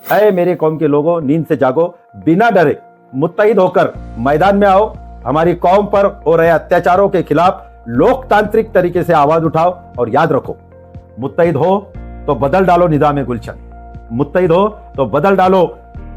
अरे मेरे कौम के लोगों, नींद से जागो, बिना डरे मुत्तहिद होकर मैदान में आओ। हमारी कौम पर हो रहे अत्याचारों के खिलाफ लोकतांत्रिक तरीके से आवाज उठाओ और याद रखो, मुत्तहिद हो तो बदल डालो निजाम गुलशन, मुत्तहिद हो तो बदल डालो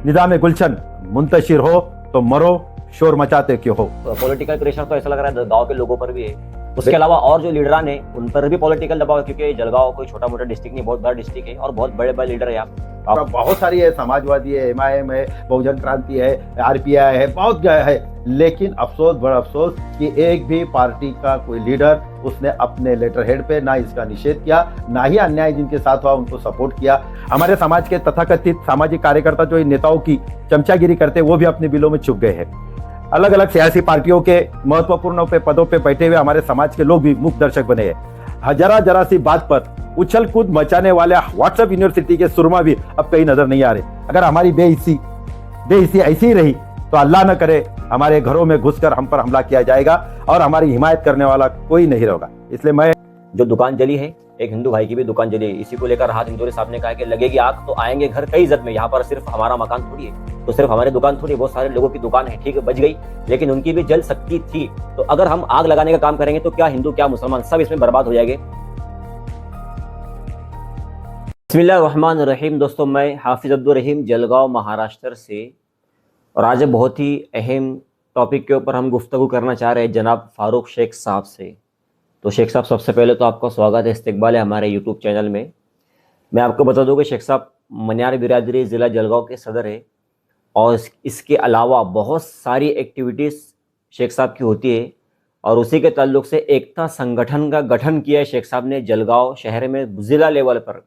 निजाम गुलशन, मुंतशिर हो तो मरो शोर मचाते क्यों हो। पॉलिटिकल प्रेशर तो ऐसा लग रहा है गांव के लोगों पर भी है। उसके अलावा और जो लीडरान है उन पर भी पॉलिटिकल दबाव है, क्योंकि जलगांव कोई छोटा मोटा डिस्ट्रिक्ट नहीं, बहुत बड़ा डिस्ट्रिक्ट है और बहुत बड़े बड़े लीडर है आप बहुत सारी है, समाजवादी है, MIM है, बहुजन क्रांति है, RPI है, बहुत है। लेकिन अफसोस, बड़ा अफसोस कि एक भी पार्टी का कोई लीडर उसने अपने लेटर हेड पे ना इसका निषेध किया, ना ही अन्याय जिनके साथ हुआ उनको सपोर्ट किया। हमारे समाज के तथाकथित सामाजिक कार्यकर्ता जो इन नेताओं की चमचागिरी करते वो भी अपने बिलों में छुप गए हैं। अलग अलग सियासी पार्टियों के महत्वपूर्ण पदों पे बैठे हुए हमारे समाज के लोग भी मुख्य दर्शक बने हैं। जरा सी बात पर उछल कूद मचाने वाले व्हाट्सएप यूनिवर्सिटी के सुरमा भी अब कहीं नजर नहीं आ रहे। अगर हमारी बेइज्जती ऐसी ही रही तो अल्लाह न करे हमारे घरों में घुसकर हम पर हमला किया जाएगा और हमारी हिमायत करने वाला कोई नहीं रहेगा। इसलिए मैं जो दुकान जली है, एक हिंदू भाई की भी दुकान जली है, इसी को लेकर राहत इंदौरी साहब ने कहा कि लगेगी आग तो आएंगे घर कई इज्जत में। यहाँ पर सिर्फ हमारा मकान थोड़ी है, तो सिर्फ हमारी दुकान थोड़ी, बहुत सारे लोगों की दुकान है, ठीक है बच गई, लेकिन उनकी भी जल सकती थी। तो अगर हम आग लगाने का काम करेंगे तो क्या हिंदू क्या मुसलमान सब इसमें बर्बाद हो जाएंगे। बिस्मिल्लाहिर्रहमानिर्रहीम। दोस्तों, मैं हाफिज अब्दुल रहीम जलगांव महाराष्ट्र से, और आज बहुत ही अहम टॉपिक के ऊपर हम गुफ्तगू करना चाह रहे हैं जनाब फारूक शेख साहब से। तो शेख साहब, सबसे पहले तो आपका स्वागत है, इस्तकबाल है हमारे यूट्यूब चैनल में। मैं आपको बता दूं कि शेख साहब मनियार बिरादरी ज़िला जलगांव के सदर है और इसके अलावा बहुत सारी एक्टिविटीज़ शेख साहब की होती है, और उसी के ताल्लुक से एकता संगठन का गठन किया है शेख साहब ने जलगांव शहर में ज़िला लेवल पर,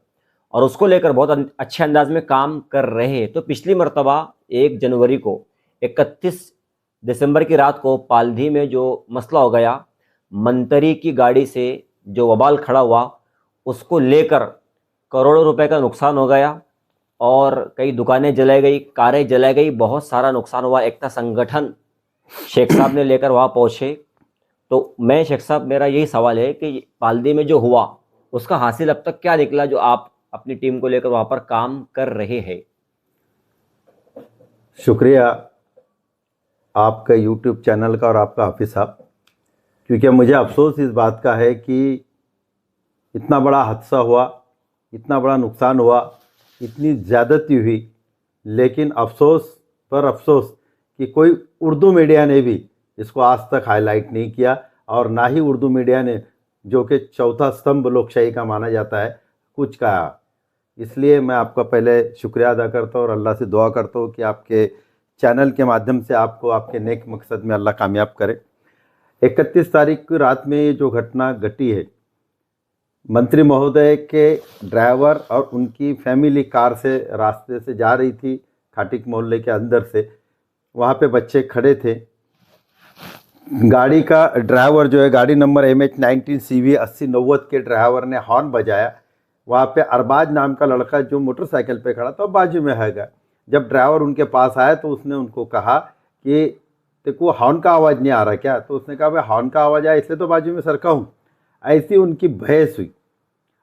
और उसको लेकर बहुत अच्छे अंदाज में काम कर रहे हैं। तो पिछली मरतबा 1 जनवरी को 31 दिसंबर की रात को पालधी में जो मसला हो गया, मंतरी की गाड़ी से जो वबाल खड़ा हुआ, उसको लेकर करोड़ों रुपए का नुकसान हो गया और कई दुकानें जलाई गई, कारें जलाई गई, बहुत सारा नुकसान हुआ। एकता संगठन शेख साहब ने लेकर वहाँ पहुँचे। तो मैं शेख साहब, मेरा यही सवाल है कि पालधी में जो हुआ उसका हासिल अब तक क्या निकला जो आप अपनी टीम को लेकर वहाँ पर काम कर रहे हैं। शुक्रिया आपका यूट्यूब चैनल का और आपका हाफिज साहब, क्योंकि मुझे अफसोस इस बात का है कि इतना बड़ा हादसा हुआ, इतना बड़ा नुकसान हुआ, इतनी ज़्यादती हुई, लेकिन अफसोस पर अफसोस कि कोई उर्दू मीडिया ने भी इसको आज तक हाईलाइट नहीं किया, और ना ही उर्दू मीडिया ने, जो कि चौथा स्तंभ लोकशाही का माना जाता है, कुछ कहा। इसलिए मैं आपका पहले शुक्रिया अदा करता हूँ और अल्लाह से दुआ करता हूँ कि आपके चैनल के माध्यम से आपको आपके नेक मकसद में अल्लाह कामयाब करे। 31 तारीख की रात में ये जो घटना घटी है, मंत्री महोदय के ड्राइवर और उनकी फैमिली कार से रास्ते से जा रही थी, खाटिक मोहल्ले के अंदर से, वहाँ पे बच्चे खड़े थे। गाड़ी का ड्राइवर जो है, गाड़ी नंबर MH19CV 8090 के ड्राइवर ने हॉर्न बजाया। वहाँ पे अरबाज नाम का लड़का जो मोटरसाइकिल पे खड़ा था बाजू में हैगा। जब ड्राइवर उनके पास आया तो उसने उनको कहा कि देखो हॉर्न का आवाज़ नहीं आ रहा क्या? तो उसने कहा भाई हॉर्न का आवाज़ आया इसलिए तो बाजू में सरका हूँ। ऐसी उनकी बहस हुई,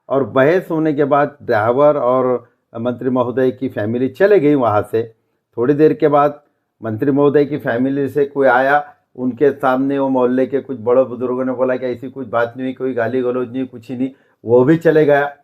और बहस होने के बाद ड्राइवर और मंत्री महोदय की फैमिली चले गई वहाँ से। थोड़ी देर के बाद मंत्री महोदय की फैमिली से कोई आया, उनके सामने वो मोहल्ले के कुछ बड़े बुजुर्गों ने बोला कि ऐसी कुछ बात नहीं हुई, कोई गाली गलौज नहीं, कुछ ही नहीं, वो भी चले गया।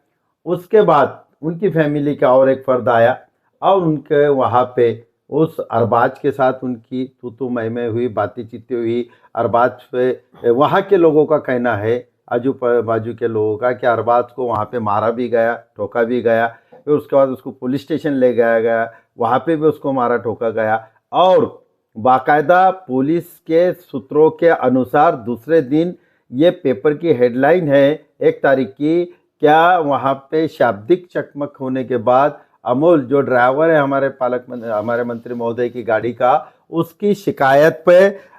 उसके बाद उनकी फैमिली का और एक फ़र्द आया और उनके वहाँ पे उस अरबाज के साथ उनकी तू मैं हुई, बातें चीतें हुई। अरबाज पे वहाँ के लोगों का कहना है, आजू बाजू के लोगों का, कि अरबाज को वहाँ पे मारा भी गया, ठोका भी गया। फिर उसके बाद उसको पुलिस स्टेशन ले गया गया, वहाँ पे भी उसको मारा ठोका गया। और बाकायदा पुलिस के सूत्रों के अनुसार दूसरे दिन ये पेपर की हेडलाइन है 1 तारीख की, क्या वहाँ पे शाब्दिक चकमक होने के बाद अमोल जो ड्राइवर है हमारे मंत्री महोदय की गाड़ी का, उसकी शिकायत पे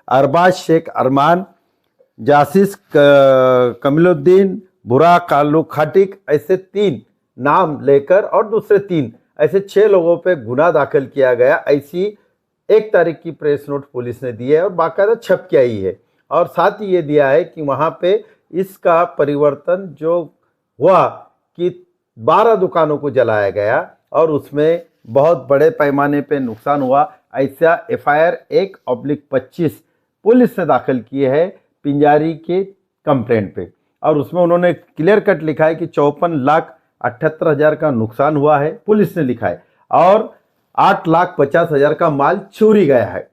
अरबाज शेख अरमान, जासिस कमिलुद्दीन, बुरा कालू खाटिक, ऐसे 3 नाम लेकर और दूसरे 3 ऐसे 6 लोगों पे गुनाह दाखिल किया गया। ऐसी 1 तारीख की प्रेस नोट पुलिस ने दी है और बाकायदा छप के आई है। और साथ ही ये दिया है कि वहाँ पे इसका परिवर्तन जो हुआ कि 12 दुकानों को जलाया गया और उसमें बहुत बड़े पैमाने पे नुकसान हुआ। ऐसा FIR 1/25 पुलिस ने दाखिल की है पिंजारी के कंप्लेंट पे, और उसमें उन्होंने क्लियर कट लिखा है कि 54,78,000 का नुकसान हुआ है, पुलिस ने लिखा है, और 8,50,000 का माल चोरी गया है।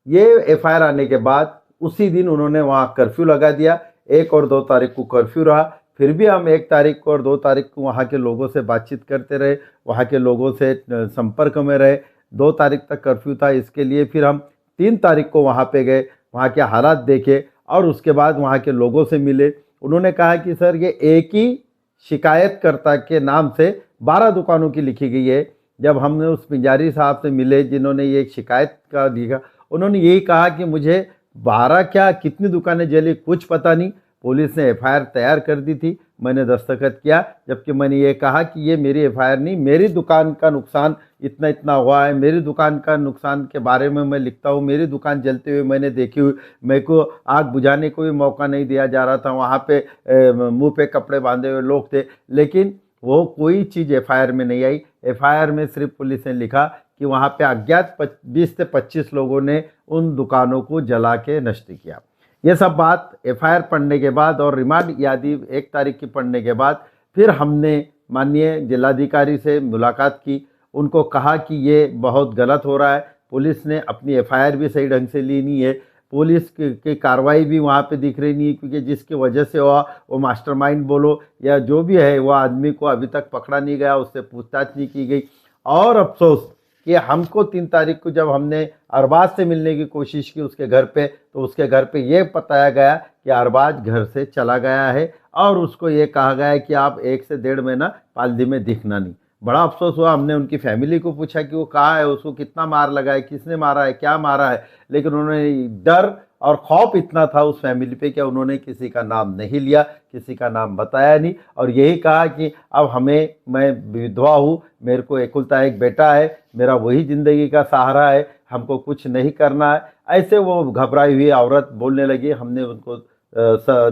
ये FIR आने के बाद उसी दिन उन्होंने वहाँ कर्फ्यू लगा दिया। 1 और 2 तारीख को कर्फ्यू रहा, फिर भी हम 1 तारीख को और 2 तारीख को वहाँ के लोगों से बातचीत करते रहे, वहाँ के लोगों से संपर्क में रहे। 2 तारीख तक कर्फ्यू था, इसके लिए फिर हम 3 तारीख को वहाँ पे गए, वहाँ के हालात देखे और उसके बाद वहाँ के लोगों से मिले। उन्होंने कहा कि सर ये एक ही शिकायतकर्ता के नाम से 12 दुकानों की लिखी गई है। जब हमने उस पिंजारी साहब से मिले जिन्होंने ये शिकायत का लिखा, उन्होंने यही कहा कि मुझे 12 क्या कितनी दुकानें जली कुछ पता नहीं, पुलिस ने FIR तैयार कर दी थी, मैंने दस्तखत किया, जबकि मैंने ये कहा कि ये मेरी FIR नहीं, मेरी दुकान का नुकसान इतना इतना हुआ है, मेरी दुकान का नुकसान के बारे में मैं लिखता हूँ, मेरी दुकान जलते हुए मैंने देखी हुई, मेरे को आग बुझाने को भी मौका नहीं दिया जा रहा था, वहाँ पे मुंह पे कपड़े बांधे हुए लोग थे, लेकिन वो कोई चीज़ FIR में नहीं आई। FIR में सिर्फ पुलिस ने लिखा कि वहाँ पे अज्ञात 20 से 25 लोगों ने उन दुकानों को जला के नष्ट किया। ये सब बात FIR पढ़ने के बाद और रिमांड यादी 1 तारीख की पढ़ने के बाद फिर हमने माननीय जिलाधिकारी से मुलाकात की, उनको कहा कि ये बहुत गलत हो रहा है, पुलिस ने अपनी FIR भी सही ढंग से ली नहीं है, पुलिस की कार्रवाई भी वहाँ पे दिख रही नहीं है, क्योंकि जिसकी वजह से हुआ वो मास्टरमाइंड बोलो या जो भी है, वो आदमी को अभी तक पकड़ा नहीं गया, उससे पूछताछ नहीं की गई। और अफसोस कि हमको 3 तारीख को जब हमने अरबाज से मिलने की कोशिश की उसके घर पे, तो उसके घर पे ये बताया गया कि अरबाज घर से चला गया है और उसको ये कहा गया है कि आप 1 से 1.5 महीना पालदी में दिखना नहीं। बड़ा अफसोस हुआ, हमने उनकी फैमिली को पूछा कि वो कहाँ है, उसको कितना मार लगा है, किसने मारा है, क्या मारा है, लेकिन उन्होंने डर और खौफ इतना था उस फैमिली पे कि उन्होंने किसी का नाम नहीं लिया, किसी का नाम बताया नहीं, और यही कहा कि अब मैं विधवा हूँ, मेरे को एकलौता एक बेटा है, मेरा वही ज़िंदगी का सहारा है, हमको कुछ नहीं करना है। ऐसे वो घबराई हुई औरत बोलने लगी। हमने उनको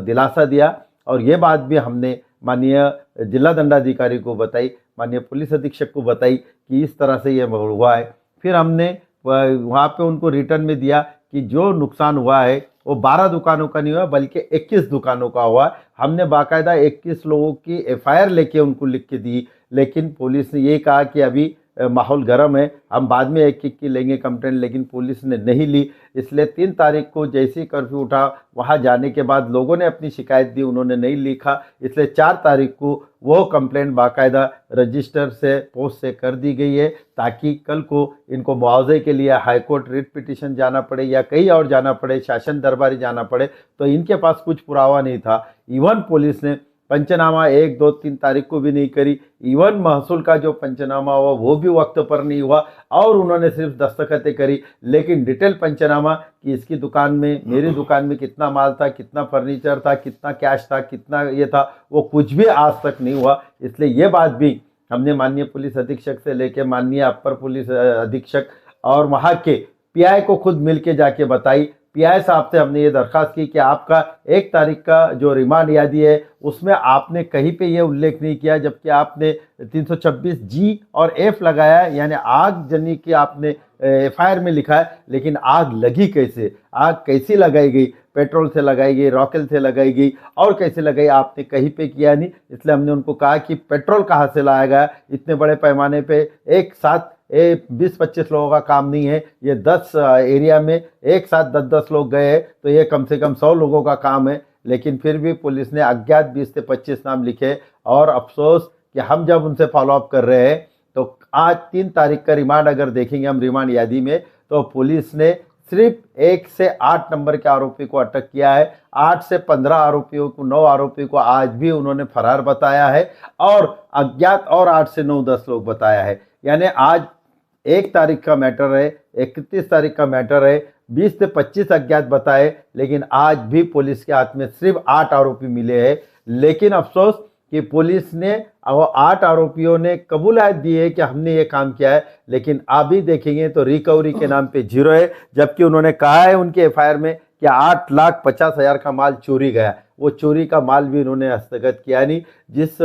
दिलासा दिया और ये बात भी हमने माननीय जिला दंडाधिकारी को बताई, माननीय पुलिस अधीक्षक को बताई कि इस तरह से ये हुआ है। फिर हमने वहाँ पे उनको रिटर्न में दिया कि जो नुकसान हुआ है वो 12 दुकानों का नहीं हुआ बल्कि 21 दुकानों का हुआ। हमने बाकायदा 21 लोगों की FIR लेके उनको लिख के दी, लेकिन पुलिस ने ये कहा कि अभी माहौल गर्म है, हम बाद में एक एक की लेंगे कंप्लेंट, लेकिन पुलिस ने नहीं ली। इसलिए 3 तारीख को जैसे ही कर्फ्यू उठा, वहाँ जाने के बाद लोगों ने अपनी शिकायत दी, उन्होंने नहीं लिखा, इसलिए 4 तारीख को वो कंप्लेंट बाकायदा रजिस्टर से पोस्ट से कर दी गई है, ताकि कल को इनको मुआवजे के लिए हाईकोर्ट रिट पिटीशन जाना पड़े या कहीं और जाना पड़े, शासन दरबारी जाना पड़े, तो इनके पास कुछ पुरावा नहीं था। इवन पुलिस ने पंचनामा 1, 2, 3 तारीख को भी नहीं करी। इवन महसूल का जो पंचनामा हुआ वो भी वक्त पर नहीं हुआ और उन्होंने सिर्फ दस्तखतें करी, लेकिन डिटेल पंचनामा कि इसकी दुकान में, मेरी दुकान में कितना माल था, कितना फर्नीचर था, कितना कैश था, कितना ये था, वो कुछ भी आज तक नहीं हुआ। इसलिए ये बात भी हमने माननीय पुलिस अधीक्षक से लेके माननीय अपर पुलिस अधीक्षक और वहाँ के PI को खुद मिल के जाके बताई। PI साहब से हमने ये दरख्वास्त की कि आपका 1 तारीख का जो रिमांड यादी है उसमें आपने कहीं पे ये उल्लेख नहीं किया, जबकि आपने 326G और F लगाया है, यानी आगजनी की आपने FIR में लिखा है, लेकिन आग लगी कैसे, आग कैसी लगाई गई, पेट्रोल से लगाई गई, रॉकेल से लगाई गई और कैसे लगाई, आपने कहीं पे किया नहीं। इसलिए हमने उनको कहा कि पेट्रोल कहाँ से लाया गया, इतने बड़े पैमाने पे एक साथ 20-25 लोगों का काम नहीं है, ये 10 एरिया में एक साथ 10-10 लोग गए हैं, तो ये कम से कम 100 लोगों का काम है। लेकिन फिर भी पुलिस ने अज्ञात 20 से 25 नाम लिखे और अफसोस कि हम जब उनसे फॉलोअप कर रहे हैं तो आज 3 तारीख का रिमांड अगर देखेंगे हम रिमांड यादी में, तो पुलिस ने सिर्फ 1 से 8 नंबर के आरोपी को अटक किया है। 8 से 15 आरोपियों को, 9 आरोपी को आज भी उन्होंने फरार बताया है और अज्ञात और 8 से 9-10 लोग बताया है। यानी आज 1 तारीख का मैटर है, 31 तारीख का मैटर है, 20 से 25 अज्ञात बताए, लेकिन आज भी पुलिस के हाथ में सिर्फ 8 आरोपी मिले हैं। लेकिन अफसोस कि पुलिस ने वो 8 आरोपियों ने कबूलात दी है कि हमने ये काम किया है, लेकिन अभी देखेंगे तो रिकवरी के नाम पे 0 है, जबकि उन्होंने कहा है उनके FIR में कि 8,50,000 का माल चोरी गया। वो चोरी का माल भी उन्होंने हस्तगत किया नहीं। जिस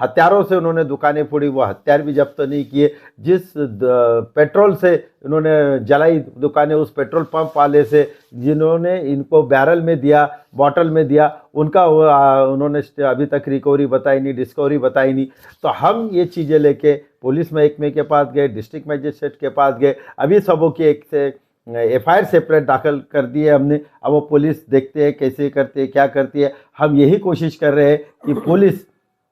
हथियारों से उन्होंने दुकानें फोड़ी वो हथियार भी जब्त नहीं किए। जिस पेट्रोल से उन्होंने जलाई दुकानें, उस पेट्रोल पंप वाले से जिन्होंने इनको बैरल में दिया, बॉटल में दिया, उनका उन्होंने अभी तक रिकवरी बताई नहीं, डिस्कवरी बताई नहीं। तो हम ये चीज़ें लेके पुलिस महकमे के पास गए, डिस्ट्रिक्ट मजिस्ट्रेट के पास गए, अभी सबों की एक से एफआईआर सेपरेट दाखिल कर दी है हमने। अब वो पुलिस देखते हैं कैसे करती है, क्या करती है। हम यही कोशिश कर रहे हैं कि पुलिस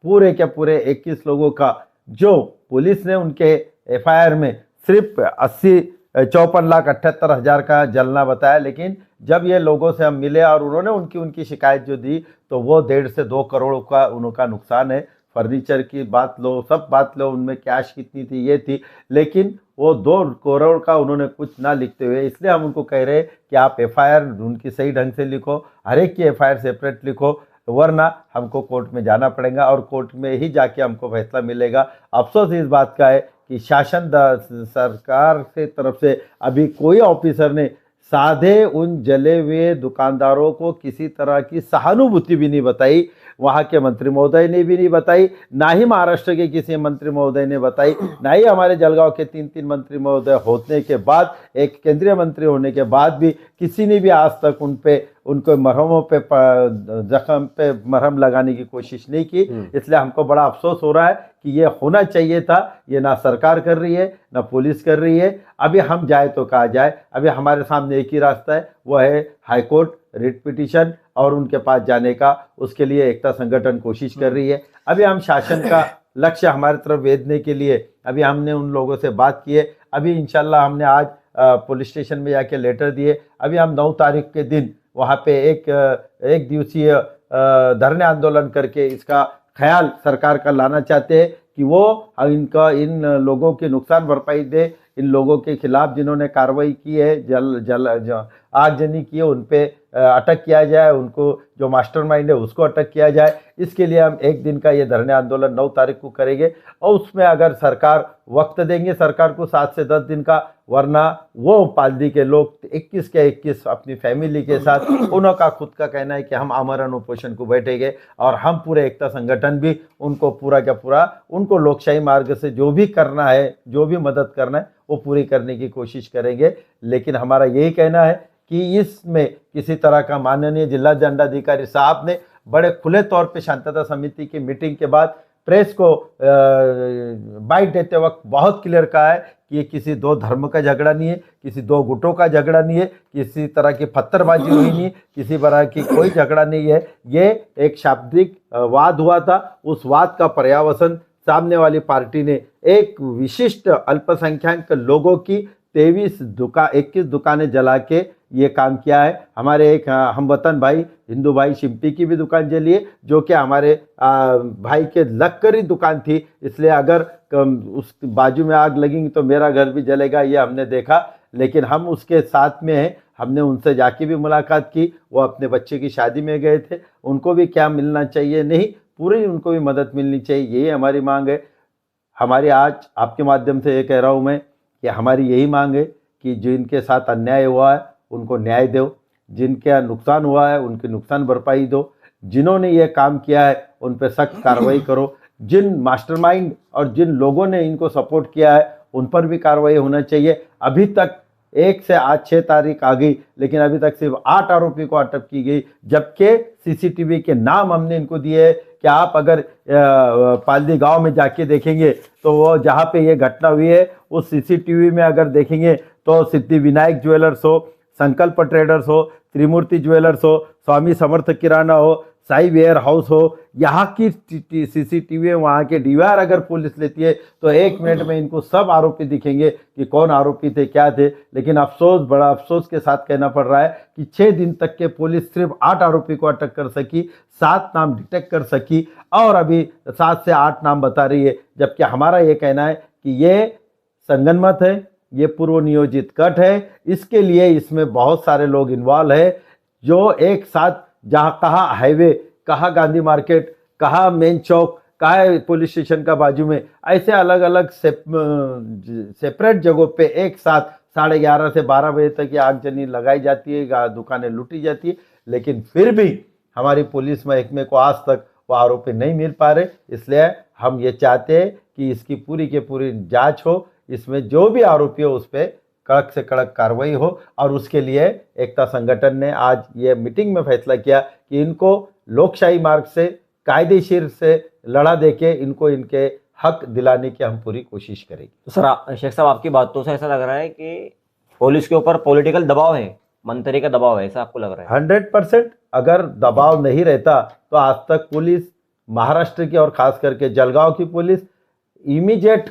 पूरे के पूरे 21 लोगों का, जो पुलिस ने उनके एफआईआर में सिर्फ 54,78,000 का जलना बताया, लेकिन जब ये लोगों से हम मिले और उन्होंने उनकी शिकायत जो दी तो वो 1.5 से 2 करोड़ का उनका नुकसान है। फर्नीचर की बात लो, सब बात लो, उनमें कैश कितनी थी ये थी, लेकिन वो 2 करोड़ का उन्होंने कुछ ना लिखते हुए, इसलिए हम उनको कह रहे हैं कि आप एफआईआर उनकी सही ढंग से लिखो, हर एक की एफआईआर सेपरेट लिखो, वरना हमको कोर्ट में जाना पड़ेगा और कोर्ट में ही जाके हमको फैसला मिलेगा। अफसोस इस बात का है कि शासन सरकार से तरफ से अभी कोई ऑफिसर ने साधे उन जले हुए दुकानदारों को किसी तरह की सहानुभूति भी नहीं बताई। वहाँ के मंत्री महोदय ने भी नहीं बताई, ना ही महाराष्ट्र के किसी मंत्री महोदय ने बताई, ना ही हमारे जलगांव के 3 मंत्री महोदय होने के बाद, एक केंद्रीय मंत्री होने के बाद भी किसी ने भी आज तक उनको मरहमों पे, जख्म पे मरहम लगाने की कोशिश नहीं की। इसलिए हमको बड़ा अफसोस हो रहा है कि ये होना चाहिए था। ये ना सरकार कर रही है, ना पुलिस कर रही है। अभी हम जाए तो कहा जाए, अभी हमारे सामने एक ही रास्ता है, वो है हाईकोर्ट, रिट पिटीशन और उनके पास जाने का। उसके लिए एकता संगठन कोशिश कर रही है। अभी हम शासन का लक्ष्य हमारी तरफ भेजने के लिए अभी हमने उन लोगों से बात की है। अभी इंशाल्लाह हमने आज पुलिस स्टेशन में जाके लेटर दिए। अभी हम 9 तारीख के दिन वहाँ पे एक दिवसीय धरने आंदोलन करके इसका ख्याल सरकार का लाना चाहते हैं कि वो इन लोगों की नुकसान भरपाई दे। इन लोगों के खिलाफ जिन्होंने कार्रवाई की है, आगजनी की है, उन पे अटक किया जाए, उनको जो मास्टरमाइंड है उसको अटक किया जाए। इसके लिए हम एक दिन का ये धरने आंदोलन 9 तारीख को करेंगे और उसमें अगर सरकार वक्त देंगे सरकार को 7 से 10 दिन का, वरना वो पालदी के लोग 21 के 21 अपनी फैमिली के साथ, उनका खुद का कहना है कि हम आमरण उपोषण को बैठेंगे और हम पूरे एकता संगठन भी उनको पूरा का पूरा उनको लोकशाही मार्ग से जो भी करना है, जो भी मदद करना है वो पूरी करने की कोशिश करेंगे। लेकिन हमारा यही कहना है कि इसमें किसी तरह का, माननीय जिला दंडाधिकारी साहब ने बड़े खुले तौर पे शांतता समिति की मीटिंग के बाद प्रेस को बाइट देते वक्त बहुत क्लियर कहा है कि ये किसी 2 धर्म का झगड़ा नहीं है, किसी 2 गुटों का झगड़ा नहीं है, किसी तरह की पत्थरबाजी हुई नहीं, किसी तरह की कोई झगड़ा नहीं है। ये एक शाब्दिक वाद हुआ था। उस वाद का पर्यावसन सामने वाली पार्टी ने एक विशिष्ट अल्पसंख्यक लोगों की 21 दुकानें जला के ये काम किया है। हमारे एक हमवतन भाई, हिंदू भाई शिंपी की भी दुकान जली है, जो कि हमारे भाई के लक्करी दुकान थी। इसलिए अगर उस बाजू में आग लगेगी तो मेरा घर भी जलेगा, ये हमने देखा। लेकिन हम उसके साथ में हैं, हमने उनसे जाके भी मुलाकात की। वो अपने बच्चे की शादी में गए थे, उनको भी क्या मिलना चाहिए, नहीं, पूरी उनको भी मदद मिलनी चाहिए, यही हमारी मांग है। हमारी आज आपके माध्यम से ये कह रहा हूँ मैं कि हमारी यही मांग है कि जिनके साथ अन्याय हुआ है उनको न्याय दो, जिनका नुकसान हुआ है उनकी नुकसान भरपाई दो, जिन्होंने ये काम किया है उन पर सख्त कार्रवाई करो, जिन मास्टरमाइंड और जिन लोगों ने इनको सपोर्ट किया है उन पर भी कार्रवाई होना चाहिए। अभी तक 1 से आज 6 तारीख आ गई, लेकिन अभी तक सिर्फ 8 आरोपी को अटक की गई, जबकि सीसीटीवी के नाम हमने इनको दिए हैं कि आप अगर पालदी गांव में जाके देखेंगे तो वो जहाँ पे ये घटना हुई है उस सीसीटीवी में अगर देखेंगे तो सिद्धि विनायक ज्वेलर्स हो, संकल्प ट्रेडर्स हो, त्रिमूर्ति ज्वेलर्स हो, स्वामी समर्थ किराना हो, साई वेयर हाउस हो, यहाँ की सीसीटीवी, वहाँ के डीवीआर अगर पुलिस लेती है तो 1 मिनट में इनको सब आरोपी दिखेंगे कि कौन आरोपी थे, क्या थे। लेकिन अफसोस, बड़ा अफसोस के साथ कहना पड़ रहा है कि 6 दिन तक के पुलिस सिर्फ 8 आरोपी को अटक कर सकी, 7 नाम डिटेक्ट कर सकी और अभी 7 से 8 नाम बता रही है। जबकि हमारा ये कहना है कि ये संगनमत है, ये पूर्व नियोजित कट है। इसके लिए इसमें बहुत सारे लोग इन्वॉल्व है, जो एक साथ, जहाँ कहाँ हाईवे, कहाँ गांधी मार्केट, कहाँ मेन चौक, कहाँ पुलिस स्टेशन का बाजू में, ऐसे अलग अलग सेपरेट जगहों पे एक साथ 11:30 से 12 बजे तक ये आगजनी लगाई जाती है, दुकानें लूटी जाती है। लेकिन फिर भी हमारी पुलिस महकमे को आज तक वो आरोपी नहीं मिल पा रहे। इसलिए हम ये चाहते हैं कि इसकी पूरी की पूरी जांच हो, इसमें जो भी आरोपी हो उस पर कड़क से कड़क कार्रवाई हो। और उसके लिए एकता संगठन ने आज ये मीटिंग में फैसला किया कि इनको लोकशाही मार्ग से, कायदेशीर से लड़ा देके इनको इनके हक दिलाने की हम पूरी कोशिश करेंगे। तो सर शेख साहब, आपकी बातों से ऐसा लग रहा है कि पुलिस के ऊपर पॉलिटिकल दबाव है, मंत्री का दबाव है, ऐसा आपको लग रहा है? 100%। अगर दबाव नहीं रहता तो आज तक पुलिस, महाराष्ट्र की और खास करके जलगांव की पुलिस इमीडिएट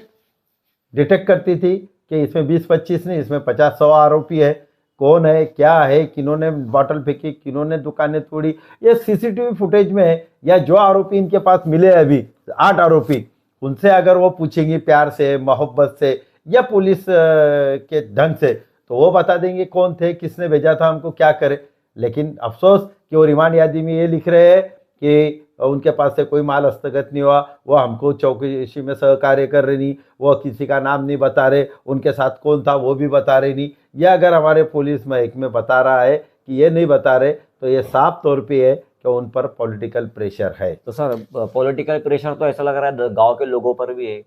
डिटेक्ट करती थी कि इसमें 20-25 नहीं, इसमें 50-100 आरोपी है, कौन है, क्या है, किन्होंने बॉटल फेंकी, किन्होंने दुकानें तोड़ी, ये सीसीटीवी फुटेज में है। या जो आरोपी इनके पास मिले अभी 8 आरोपी, उनसे अगर वो पूछेंगी प्यार से, मोहब्बत से या पुलिस के ढंग से, तो वो बता देंगे कौन थे, किसने भेजा था, हमको क्या करे। लेकिन अफसोस कि वो रिमांड यादी में ये लिख रहे हैं कि उनके पास से कोई माल हस्तगत नहीं हुआ, वो हमको चौकसी में सहकार्य कर रहे नहीं, वो किसी का नाम नहीं बता रहे, उनके साथ कौन था वो भी बता रहे नहीं। यह अगर हमारे पुलिस महकमे बता रहा है कि ये नहीं बता रहे, तो ये साफ तौर पे है कि उन पर पॉलिटिकल प्रेशर है। तो सर पॉलिटिकल प्रेशर तो ऐसा लग रहा है गांव के लोगों पर भी है,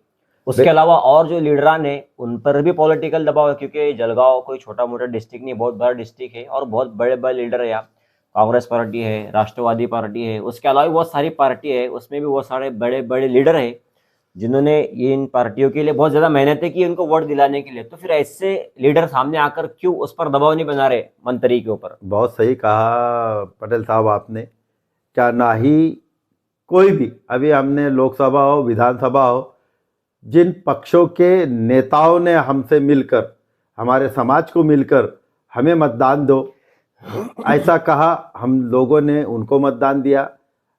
उसके अलावा और जो लीडरान है उन पर भी पॉलिटिकल दबाव है, क्योंकि जलगांव कोई छोटा मोटा डिस्ट्रिक्ट नहीं, बहुत बड़ा डिस्ट्रिक्ट है और बहुत बड़े बड़े लीडर है यहाँ। कांग्रेस पार्टी है, राष्ट्रवादी पार्टी है, उसके अलावा भी बहुत सारी पार्टी है, उसमें भी बहुत सारे बड़े बड़े लीडर है जिन्होंने ये इन पार्टियों के लिए बहुत ज़्यादा मेहनतें की उनको वोट दिलाने के लिए। तो फिर ऐसे लीडर सामने आकर क्यों उस पर दबाव नहीं बना रहे मंत्री के ऊपर? बहुत सही कहा पटेल साहब आपने। क्या ना ही कोई भी, अभी हमने लोकसभा हो, विधानसभा हो, जिन पक्षों के नेताओं ने हमसे मिलकर, हमारे समाज को मिलकर हमें मतदान दो ऐसा कहा, हम लोगों ने उनको मतदान दिया।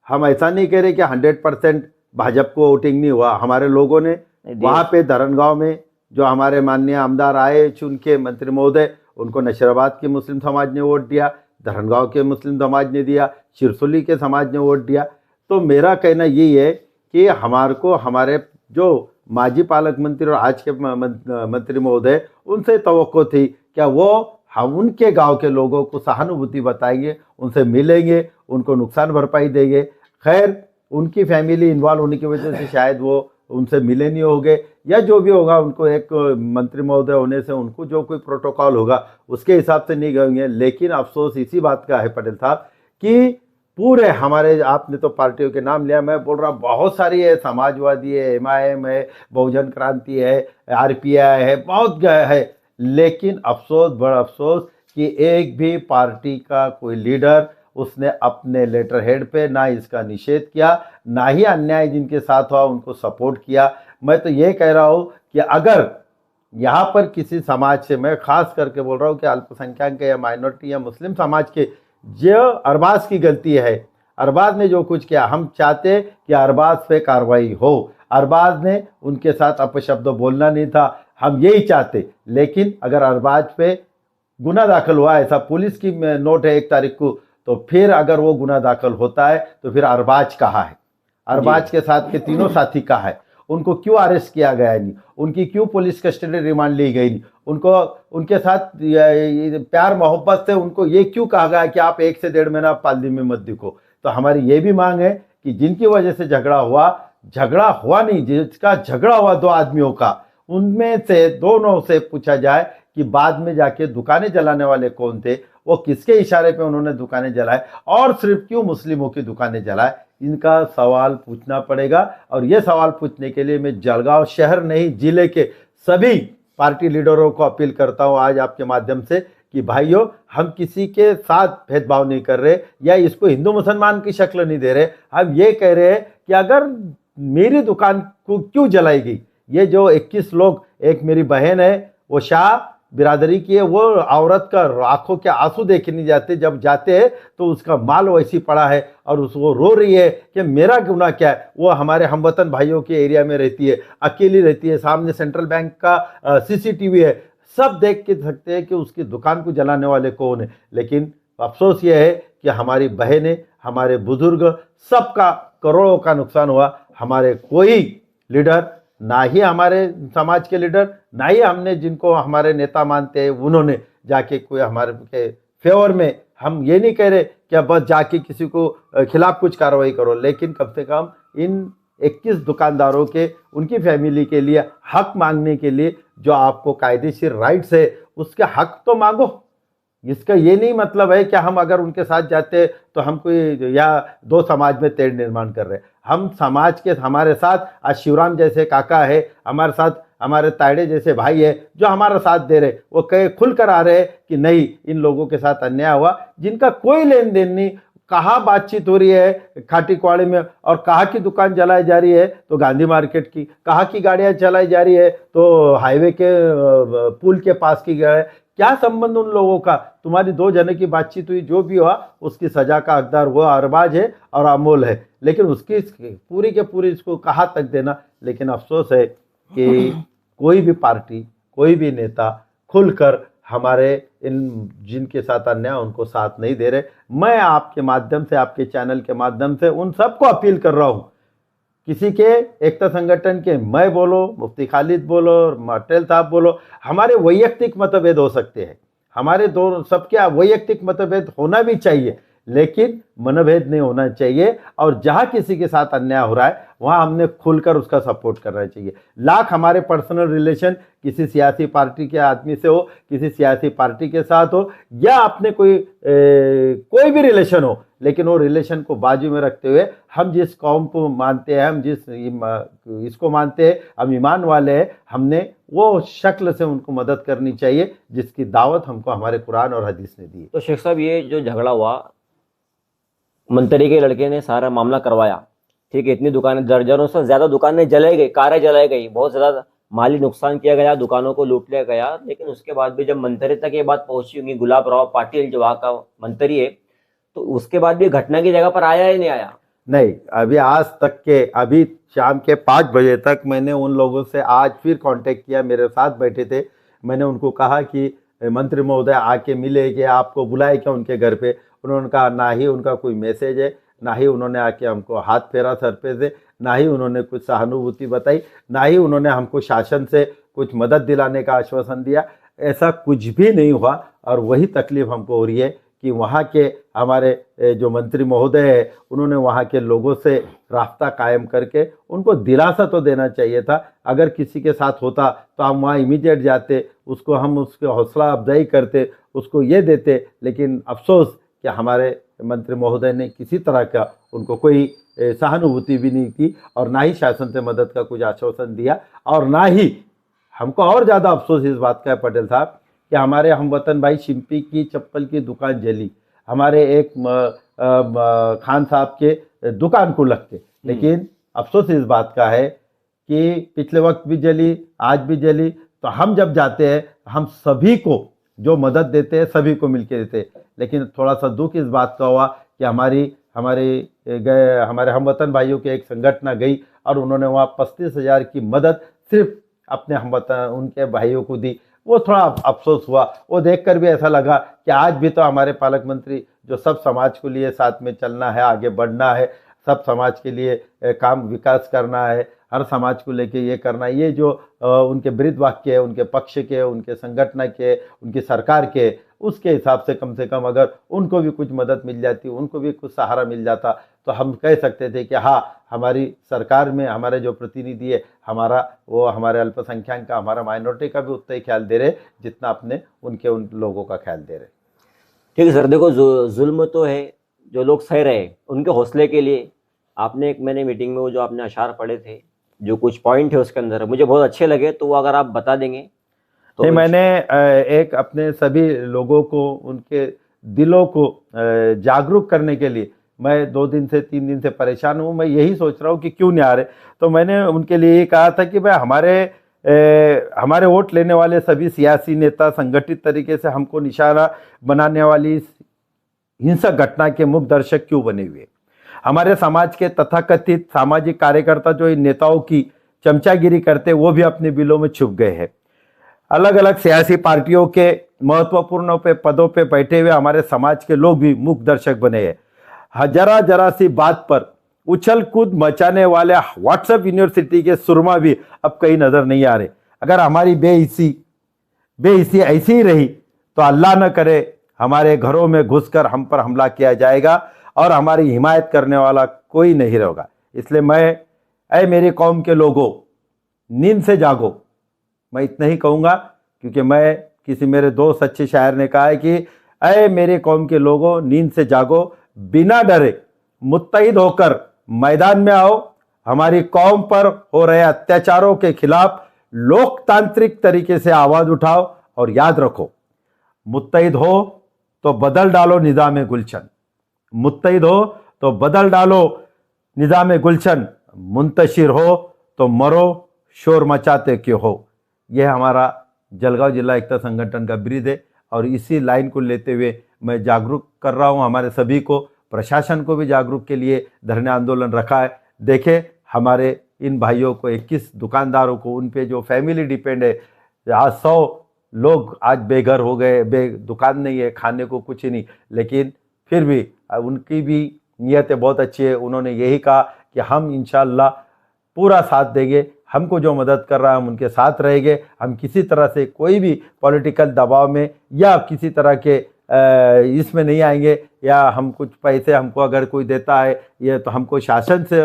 हम ऐसा नहीं कह रहे कि 100% भाजपा को वोटिंग नहीं हुआ। हमारे लोगों ने वहाँ पे धरनगांव में जो हमारे माननीय आमदार आए चुन के, मंत्री महोदय, उनको नशीराबाद के मुस्लिम समाज ने वोट दिया, धरनगांव के मुस्लिम समाज ने दिया, सिरसोली के समाज ने वोट दिया। तो मेरा कहना यही है कि हमारे को, हमारे जो माजी पालक मंत्री और आज के मंत्री महोदय, उनसे तवक्को थी क्या वो हम उनके गांव के लोगों को सहानुभूति बताएंगे, उनसे मिलेंगे, उनको नुकसान भरपाई देंगे। खैर उनकी फैमिली इन्वॉल्व होने की वजह से शायद वो उनसे मिले नहीं होंगे, या जो भी होगा उनको एक मंत्री महोदय होने से उनको जो कोई प्रोटोकॉल होगा उसके हिसाब से नहीं गएंगे। लेकिन अफसोस इसी बात का है पटेल साहब कि पूरे हमारे, आपने तो पार्टियों के नाम लिया, मैं बोल रहा बहुत सारी है, समाजवादी है, MIM है, बहुजन क्रांति है, RPI है, बहुत है। लेकिन अफसोस, बड़ा अफसोस कि एक भी पार्टी का कोई लीडर उसने अपने लेटर हेड पे ना इसका निषेध किया, ना ही अन्याय जिनके साथ हुआ उनको सपोर्ट किया। मैं तो ये कह रहा हूँ कि अगर यहाँ पर किसी समाज से, मैं खास करके बोल रहा हूँ कि अल्पसंख्यक के या माइनॉरिटी या मुस्लिम समाज के, जो अरबाज की गलती है, अरबाज ने जो कुछ किया, हम चाहते कि अरबाज पे कार्रवाई हो। अरबाज ने उनके साथ अपशब्द बोलना नहीं था, हम यही चाहते। लेकिन अगर अरबाज पे गुना दाखिल हुआ, ऐसा पुलिस की नोट है 1 तारीख को, तो फिर अगर वो गुना दाखिल होता है तो फिर अरबाज कहाँ है, अरबाज के साथ के तीनों साथी कहाँ है, उनको क्यों अरेस्ट किया गया नहीं, उनकी क्यों पुलिस कस्टडी रिमांड ली गई नहीं, उनको उनके साथ प्यार मोहब्बत से उनको ये क्यों कहा गया कि आप 1 से 1.5 महीना पालदी में मत दिखो। तो हमारी ये भी मांग है कि जिनकी वजह से झगड़ा हुआ नहीं, जिसका झगड़ा हुआ 2 आदमियों का, उनमें से दोनों से पूछा जाए कि बाद में जाके दुकानें जलाने वाले कौन थे, वो किसके इशारे पे उन्होंने दुकानें जलाए, और सिर्फ क्यों मुस्लिमों की दुकानें जलाए, इनका सवाल पूछना पड़ेगा। और ये सवाल पूछने के लिए मैं जलगांव शहर नहीं, जिले के सभी पार्टी लीडरों को अपील करता हूँ आज आपके माध्यम से कि भाइयों, हम किसी के साथ भेदभाव नहीं कर रहे या इसको हिंदू मुसलमान की शक्ल नहीं दे रहे। हम ये कह रहे हैं कि अगर मेरी दुकान को क्यों जलाई गई, ये जो 21 लोग, एक मेरी बहन है वो शाह बिरादरी की है, वो औरत का आंखों के आंसू देखे नहीं जाते, जब जाते हैं तो उसका माल वैसी पड़ा है और वो रो रही है कि मेरा गुनाह क्या है। वो हमारे हमवतन भाइयों के एरिया में रहती है, अकेली रहती है, सामने सेंट्रल बैंक का CCTV है, सब देख के सकते हैं कि उसकी दुकान को जलाने वाले कौन है। लेकिन अफसोस ये है कि हमारी बहनें, हमारे बुजुर्ग, सबका करोड़ों का नुकसान हुआ। हमारे कोई लीडर, ना ही हमारे समाज के लीडर, ना ही हमने जिनको हमारे नेता मानते हैं, उन्होंने जाके कोई हमारे के फेवर में हम ये नहीं कह रहे कि अब बस जाके किसी को खिलाफ कुछ कार्रवाई करो, लेकिन कम से कम इन 21 दुकानदारों के, उनकी फैमिली के लिए हक मांगने के लिए जो आपको कायदेशीर राइट्स है उसके हक तो मांगो। इसका ये नहीं मतलब है कि हम अगर उनके साथ जाते तो हम कोई या दो समाज में तेढ़ निर्माण कर रहे हैं। हम समाज के, हमारे साथ आज शिवराम जैसे काका है, हमारे साथ हमारे तायड़े जैसे भाई है जो हमारा साथ दे रहे, वो कहे खुल कर आ रहे हैं कि नहीं, इन लोगों के साथ अन्याय हुआ, जिनका कोई लेन देन नहीं। कहाँ बातचीत हो रही है खाटी कुआड़ी में, और कहाँ की दुकान जलाई जा रही है तो गांधी मार्केट की, कहाँ की गाड़ियाँ चलाई जा रही है तो हाईवे के पुल के पास की गाड़ियाँ। क्या संबंध उन लोगों का? तुम्हारी दो जने की बातचीत हुई, जो भी हुआ उसकी सजा का हकदार वो अरबाज है और अमोल है, लेकिन उसकी पूरी के पूरी इसको कहाँ तक देना। लेकिन अफसोस है कि कोई भी पार्टी, कोई भी नेता खुलकर हमारे इन जिनके साथ अन्याय उनको साथ नहीं दे रहे। मैं आपके माध्यम से, आपके चैनल के माध्यम से उन सबको अपील कर रहा हूँ, किसी के एकता संगठन के मैं बोलो, मुफ्ती खालिद बोलो, पटेल साहब बोलो, हमारे वैयक्तिक मतभेद हो सकते हैं, हमारे दो सबके वैयक्तिक मतभेद होना भी चाहिए, लेकिन मनभेद नहीं होना चाहिए। और जहाँ किसी के साथ अन्याय हो रहा है वहाँ हमने खुलकर उसका सपोर्ट करना चाहिए। लाख हमारे पर्सनल रिलेशन किसी सियासी पार्टी के आदमी से हो, किसी सियासी पार्टी के साथ हो, या अपने कोई भी रिलेशन हो, लेकिन वो रिलेशन को बाजू में रखते हुए हम जिस कौम को मानते हैं, हम जिस इसको मानते हैं, हम ईमान वाले हैं, हमने वो शक्ल से उनको मदद करनी चाहिए जिसकी दावत हमको हमारे कुरान और हदीस ने दी। तो शेख साहब, ये जो झगड़ा हुआ, मंत्री के लड़के ने सारा मामला करवाया, ठीक है, इतनी दुकानें, दर्जनों से ज्यादा दुकानें जलाई गई, कारें जलाई गई, बहुत ज्यादा माली नुकसान किया गया, दुकानों को लूट लिया गया, लेकिन उसके बाद भी जब मंत्री तक ये बात पहुंची होंगी, गुलाब राव पाटिल जो वहाँ का मंत्री है, तो उसके बाद भी घटना की जगह पर आया ही नहीं आया? नहीं, अभी आज तक के, अभी शाम के 5 बजे तक मैंने उन लोगों से आज फिर कांटेक्ट किया, मेरे साथ बैठे थे, मैंने उनको कहा कि मंत्री महोदय आके मिले, कि आपको बुलाए क्या उनके घर पे? उन्होंने कहा ना ही उनका कोई मैसेज है, ना ही उन्होंने आके हमको हाथ फेरा सर पे से, ना ही उन्होंने कुछ सहानुभूति बताई, ना ही उन्होंने हमको शासन से कुछ मदद दिलाने का आश्वासन दिया। ऐसा कुछ भी नहीं हुआ। और वही तकलीफ हमको हो रही है कि वहाँ के हमारे जो मंत्री महोदय है, उन्होंने वहाँ के लोगों से रास्ता कायम करके उनको दिलासा तो देना चाहिए था। अगर किसी के साथ होता तो हम वहाँ इमीडिएट जाते, उसको हम उसकी हौसला अफजाई करते, उसको ये देते। लेकिन अफसोस कि हमारे मंत्री महोदय ने किसी तरह का उनको कोई सहानुभूति भी नहीं की, और ना ही शासन से मदद का कुछ आश्वासन दिया। और ना ही, हमको और ज़्यादा अफसोस इस बात का है पटेल साहब कि हमारे हमवतन भाई शिंपी की चप्पल की दुकान जली, हमारे एक खान साहब के दुकान को लग के। लेकिन अफसोस इस बात का है कि पिछले वक्त भी जली, आज भी जली। तो हम जब जाते हैं, हम सभी को जो मदद देते हैं सभी को मिलके देते हैं। लेकिन थोड़ा सा दुख इस बात का हुआ कि हमारे हमवतन भाइयों की एक संगठन गई और उन्होंने वहाँ 35,000 की मदद सिर्फ अपने हमवतन उनके भाइयों को दी। वो थोड़ा अफसोस हुआ। वो देखकर भी ऐसा लगा कि आज भी तो हमारे पालक मंत्री जो सब समाज के लिए साथ में चलना है, आगे बढ़ना है, सब समाज के लिए काम विकास करना है, हर समाज को लेके ये करना है, ये जो उनके वृद्ध वाक्य है, उनके पक्ष के, उनके संगठन के, उनकी सरकार के, उसके हिसाब से कम अगर उनको भी कुछ मदद मिल जाती, उनको भी कुछ सहारा मिल जाता, तो हम कह सकते थे कि हाँ, हमारी सरकार में हमारे जो प्रतिनिधि है, वो हमारे अल्पसंख्यक का, हमारा माइनॉरिटी का भी उतना ही ख्याल दे रहे जितना अपने उन लोगों का ख्याल दे रहे। ठीक है सर, देखो जुल्म तो है, जो लोग सह रहे उनके हौसले के लिए आपने मैंने मीटिंग में वो जो आपने अशार पढ़े थे, जो कुछ पॉइंट है उसके अंदर मुझे बहुत अच्छे लगे, तो वो अगर आप बता देंगे तो। नहीं, मैंने एक अपने सभी लोगों को, उनके दिलों को जागरूक करने के लिए मैं 2 दिन से 3 दिन से परेशान हूँ। मैं यही सोच रहा हूँ कि क्यों नहीं आ रहे। तो मैंने उनके लिए ये कहा था कि भाई हमारे वोट लेने वाले सभी सियासी नेता संगठित तरीके से हमको निशाना बनाने वाली हिंसक घटना के मुख्य दर्शक क्यों बने हुए? हमारे समाज के तथाकथित सामाजिक कार्यकर्ता जो इन नेताओं की चमचागिरी करते, वो भी अपने बिलों में छुप गए हैं। अलग अलग सियासी पार्टियों के महत्वपूर्ण पदों पे बैठे हुए हमारे समाज के लोग भी मुख्य दर्शक बने हैं। जरा सी बात पर उछल कूद मचाने वाले व्हाट्सएप यूनिवर्सिटी के सुरमा भी अब कहीं नजर नहीं आ रहे। अगर हमारी बेहिसी ऐसी ही रही तो अल्लाह न करे हमारे घरों में घुसकर हम पर हमला किया जाएगा और हमारी हिमायत करने वाला कोई नहीं रहेगा। इसलिए मैं, ऐ मेरी कौम के लोगों, नींद से जागो। मैं इतना ही कहूँगा, क्योंकि मैं, किसी मेरे दोस्त अच्छे शायर ने कहा है कि ऐ मेरे कौम के लोगों, नींद से जागो, बिना डरे मुत्तहिद होकर मैदान में आओ। हमारी कौम पर हो रहे अत्याचारों के खिलाफ लोकतांत्रिक तरीके से आवाज उठाओ और याद रखो, मुत्तहिद हो तो बदल डालो निज़ाम गुलशन, मुत्तहिद हो तो बदल डालो निज़ाम गुलशन, मुंतशिर हो तो मरो शोर मचाते क्यों हो। यह हमारा जलगांव जिला एकता संगठन का ब्रीद है और इसी लाइन को लेते हुए मैं जागरूक कर रहा हूं हमारे सभी को, प्रशासन को भी जागरूक के लिए धरने आंदोलन रखा है। देखें हमारे इन भाइयों को, 21 दुकानदारों को, उन पे जो फैमिली डिपेंड है, आज 100 लोग आज बेघर हो गए, दुकान नहीं है, खाने को कुछ ही नहीं, लेकिन फिर भी उनकी भी नीयतें बहुत अच्छी है। उन्होंने यही कहा कि हम इंशाअल्लाह पूरा साथ देंगे, हमको जो मदद कर रहा है हम उनके साथ रहेंगे। हम किसी तरह से कोई भी पॉलिटिकल दबाव में या किसी तरह के इसमें नहीं आएंगे, या हम कुछ पैसे हमको अगर कोई देता है ये तो हमको शासन से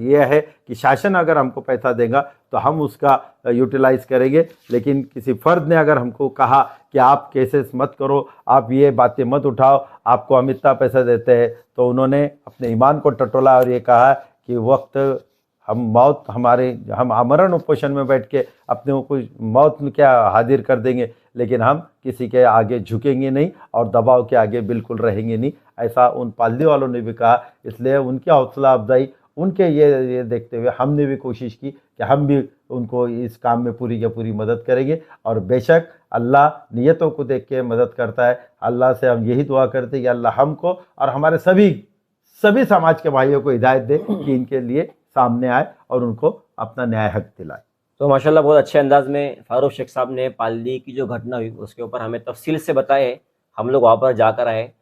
ये है कि शासन अगर हमको पैसा देगा तो हम उसका यूटिलाइज करेंगे। लेकिन किसी फर्द ने अगर हमको कहा कि आप केसेस मत करो, आप ये बातें मत उठाओ, आपको हम इतना पैसा देते हैं, तो उन्होंने अपने ईमान को टटोला और ये कहा कि वक्त हम आमरण उपोषण में बैठ के अपने को मौत में क्या हाजिर कर देंगे, लेकिन हम किसी के आगे झुकेंगे नहीं और दबाव के आगे बिल्कुल रहेंगे नहीं, ऐसा उन पालदी वालों ने भी कहा। इसलिए उनकी हौसला अफजाई, उनके ये देखते हुए हमने भी कोशिश की कि हम भी उनको इस काम में पूरी की पूरी मदद करेंगे। और बेशक अल्लाह नियतों को देख के मदद करता है। अल्लाह से हम यही दुआ करते हैं कि अल्लाह हमको और हमारे सभी समाज के भाइयों को हिदायत दे कि इनके लिए सामने आए और उनको अपना न्याय हक दिलाए। तो माशाल्लाह बहुत अच्छे अंदाज में फारूक शेख साहब ने पालदी की जो घटना हुई उसके ऊपर हमें तफसील से बताए। हम लोग वहाँ पर जाकर आए,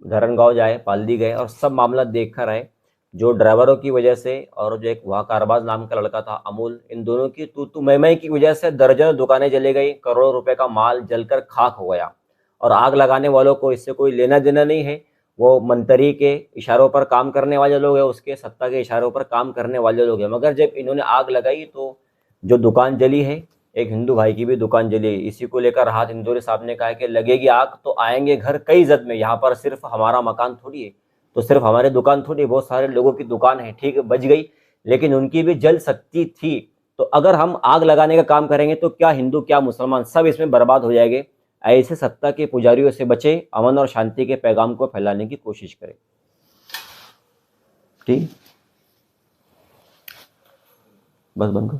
धरनगांव जाए, पालदी गए और सब मामला देख कर आए। जो ड्राइवरों की वजह से और जो एक वहाँ का अरबाज नाम का लड़का था अमूल, इन दोनों की तू मैं की वजह से दर्जनों दुकानें जले गई, करोड़ों रुपए का माल जलकर खाक हो गया। और आग लगाने वालों को इससे कोई लेना देना नहीं है, वो मंतरी के इशारों पर काम करने वाले लोग हैं, उसके सत्ता के इशारों पर काम करने वाले लोग हैं। मगर जब इन्होंने आग लगाई तो जो दुकान जली है, एक हिंदू भाई की भी दुकान जली है। इसी को लेकर राहत इंदौरी साहब ने कहा कि लगेगी आग तो आएंगे घर कई जद में, यहाँ पर सिर्फ हमारा मकान थोड़ी है, तो सिर्फ हमारी दुकान थोड़ी, बहुत सारे लोगों की दुकान है, ठीक है बच गई, लेकिन उनकी भी जल सकती थी। तो अगर हम आग लगाने का काम करेंगे तो क्या हिंदू क्या मुसलमान सब इसमें बर्बाद हो जाएंगे। ऐसे सत्ता के पुजारियों से बचे, अमन और शांति के पैगाम को फैलाने की कोशिश करें। ठीक, बस बंद करो।